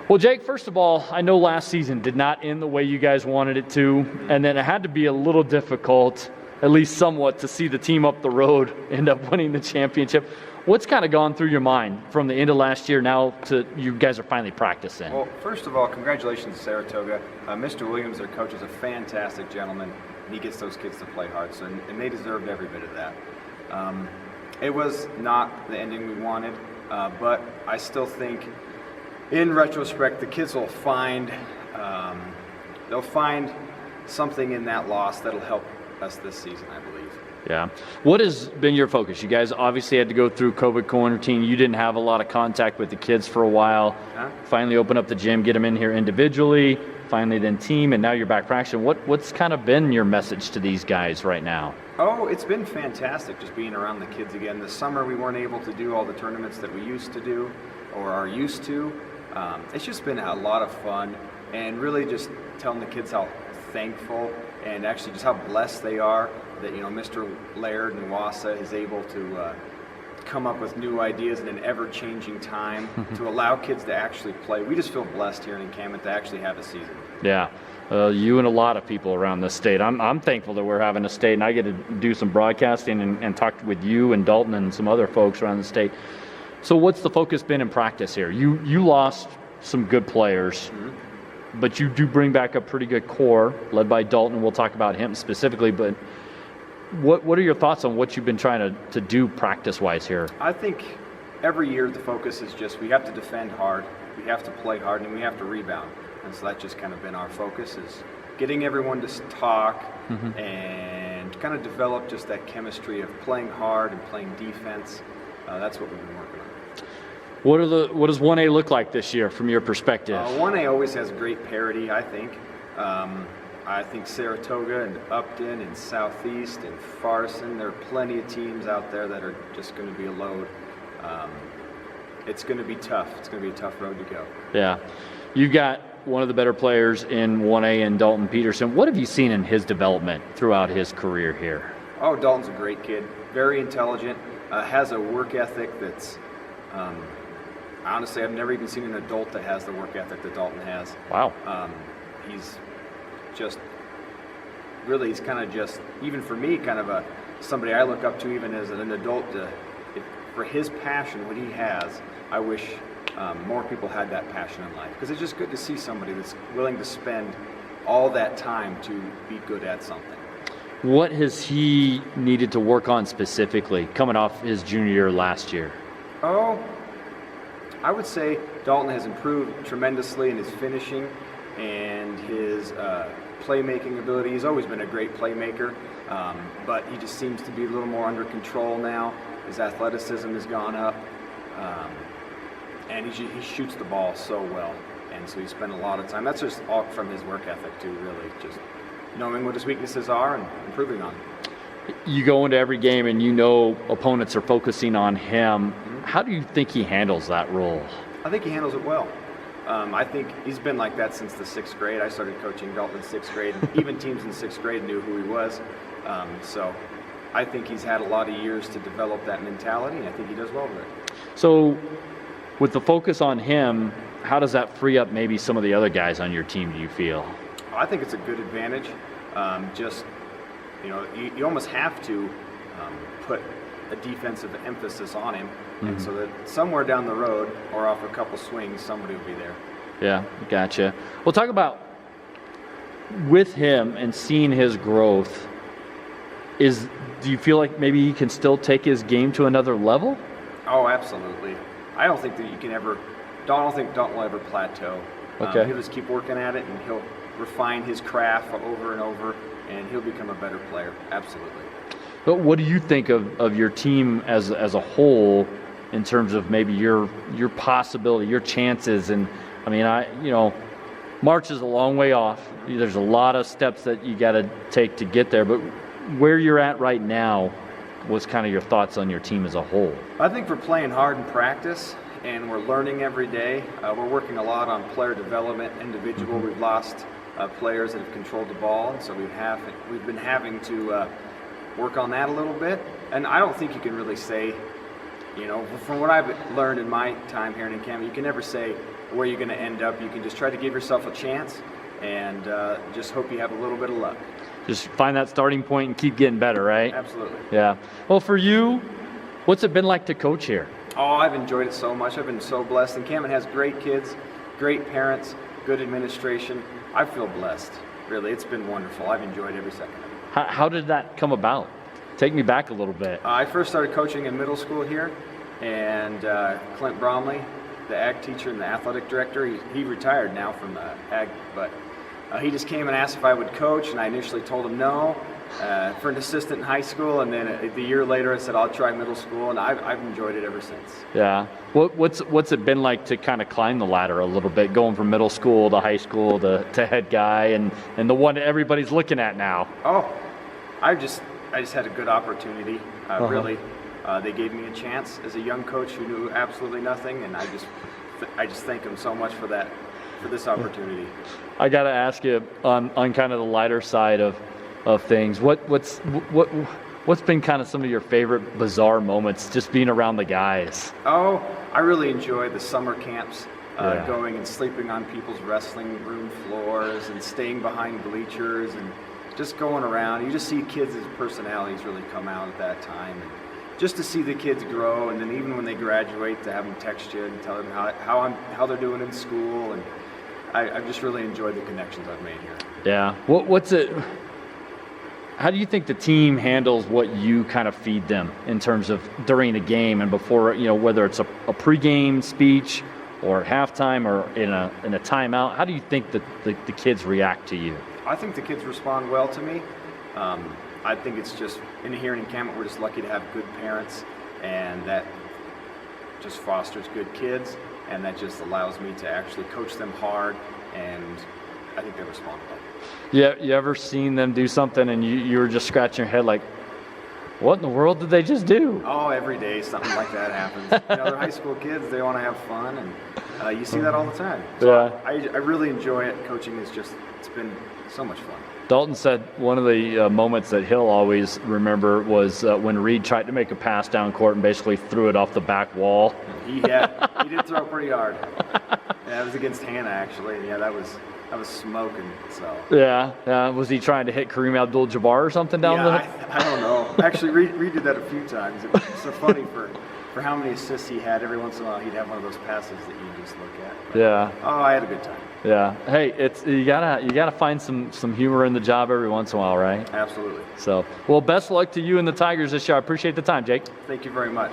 Well, Jake, first of all, I know last season did not end the way you guys wanted it to, and then it had to be a little difficult, at least somewhat, to see the team up the road end up winning the championship. What's kind of gone through your mind from the end of last year now to you guys are finally practicing? Well, first of all, congratulations to Saratoga. Mr. Williams, their coach, is a fantastic gentleman, and he gets those kids to play hard, and they deserved every bit of that. It was not the ending we wanted, but I still think, in retrospect, the kids will find something in that loss that'll help us this season, I believe. Yeah. What has been your focus? You guys obviously had to go through COVID quarantine. You didn't have a lot of contact with the kids for a while. Finally open up the gym, get them in here individually, finally then team, and now you're back practicing. What's kind of been your message to these guys right now? Oh, it's been fantastic just being around the kids again. This summer we weren't able to do all the tournaments that we used to do or are used to. It's just been a lot of fun, and really just telling the kids how thankful and actually just how blessed they are that, you know, Mr. Laird and Wassa is able to come up with new ideas in an ever-changing time to allow kids to actually play. We just feel blessed here in Encampment to actually have a season. Yeah, you and a lot of people around the state. I'm thankful that we're having a state, and I get to do some broadcasting and talk with you and Dalton and some other folks around the state. So what's the focus been in practice here? You lost some good players, but you do bring back a pretty good core led by Dalton. We'll talk about him specifically, but what are your thoughts on what you've been trying to do practice-wise here? I think every year the focus is just we have to defend hard, we have to play hard, and we have to rebound. And so that's just kind of been our focus, is getting everyone to talk and kind of develop just that chemistry of playing hard and playing defense. That's what we've been working on. What does 1A look like this year from your perspective? 1A always has great parity, I think. I think Saratoga and Upton and Southeast and Farson, there are plenty of teams out there that are just going to be a load. It's going to be tough. It's going to be a tough road to go. Yeah. You've got one of the better players in 1A in Dalton Peterson. What have you seen in his development throughout his career here? Oh, Dalton's a great kid. Very intelligent. Has a work ethic that's honestly, I've never even seen an adult that has the work ethic that Dalton has. Wow. He's just, really, he's kind of just, even for me, kind of somebody I look up to even as an adult. For his passion, what he has, I wish more people had that passion in life. Because it's just good to see somebody that's willing to spend all that time to be good at something. What has he needed to work on specifically coming off his junior year last year? Oh, I would say Dalton has improved tremendously in his finishing and his playmaking ability. He's always been a great playmaker, but he just seems to be a little more under control now. His athleticism has gone up, and he shoots the ball so well. And so he spent a lot of time. That's just all from his work ethic too, really, just knowing what his weaknesses are and improving on them. You go into every game and you know opponents are focusing on him. How do you think he handles that role? I think he handles it well. I think he's been like that since the 6th grade. I started coaching Dalton in 6th grade. Even teams in 6th grade knew who he was. So I think he's had a lot of years to develop that mentality, and I think he does well with it. So with the focus on him, how does that free up maybe some of the other guys on your team, do you feel? I think it's a good advantage. You almost have to put a defensive emphasis on him, and so that somewhere down the road or off a couple swings, somebody will be there. Yeah, gotcha. Well, talk about with him and seeing his growth. Do you feel like maybe he can still take his game to another level? Oh, absolutely. I don't think that you can ever. I don't think Dalton will ever plateau. Okay. He'll just keep working at it, and he'll refine his craft over and over, and he'll become a better player. Absolutely. But what do you think of your team as a whole in terms of maybe your possibility, your chances? And I mean, March is a long way off. There's a lot of steps that you got to take to get there. But where you're at right now, what's kind of your thoughts on your team as a whole? I think we're playing hard in practice, and we're learning every day. We're working a lot on player development, individual. We've lost players that have controlled the ball, and so we've been having to work on that a little bit. And I don't think you can really say, from what I've learned in my time here in Encampment, you can never say where you're going to end up. You can just try to give yourself a chance and just hope you have a little bit of luck. Just find that starting point and keep getting better, right? Absolutely. Yeah. Well, for you, what's it been like to coach here? Oh, I've enjoyed it so much. I've been so blessed. Encampment has great kids, great parents, good administration. I feel blessed. Really, it's been wonderful. I've enjoyed every second of it. How did that come about? Take me back a little bit. I first started coaching in middle school here, and Clint Bromley, the ag teacher and the athletic director, he retired now from ag, but he just came and asked if I would coach, and I initially told him no for an assistant in high school, and then the year later I said I'll try middle school, and I've enjoyed it ever since. Yeah. What's it been like to kind of climb the ladder a little bit, going from middle school to high school to head guy and the one that everybody's looking at now? Oh, I just had a good opportunity. Really, they gave me a chance as a young coach who knew absolutely nothing, and I just thank them so much for this opportunity. I got to ask you on kind of the lighter side of things. What's been kind of some of your favorite bizarre moments just being around the guys? Oh, I really enjoy the summer camps, going and sleeping on people's wrestling room floors and staying behind bleachers and just going around. You just see kids' personalities really come out at that time. And just to see the kids grow, and then even when they graduate, to have them text you and tell them how they're doing in school, and I've just really enjoyed the connections I've made here. Yeah. How do you think the team handles what you kind of feed them in terms of during a game and before, whether it's a pregame speech or at halftime or in a timeout? How do you think that the kids react to you? I think the kids respond well to me. I think it's just, here in Encampment, we're just lucky to have good parents, and that just fosters good kids, and that just allows me to actually coach them hard, and I think they respond well. Yeah, you ever seen them do something and you were just scratching your head like, what in the world did they just do? Oh, every day something like that happens. They're high school kids, they want to have fun, and you see that all the time. So I really enjoy it. Coaching it's been so much fun. Dalton said one of the moments that he'll always remember was when Reed tried to make a pass down court and basically threw it off the back wall. He did throw it pretty hard. Yeah, it was against Hannah actually. Yeah, that was smoking. So. Yeah. Was he trying to hit Kareem Abdul-Jabbar or something down the? I don't know. Actually, Reed did that a few times. It was so funny for how many assists he had. Every once in a while, he'd have one of those passes that you just look at. But, I had a good time. Yeah. Hey, you gotta find some humor in the job every once in a while, right? Absolutely. So, well, best of luck to you and the Tigers this year. I appreciate the time, Jake. Thank you very much.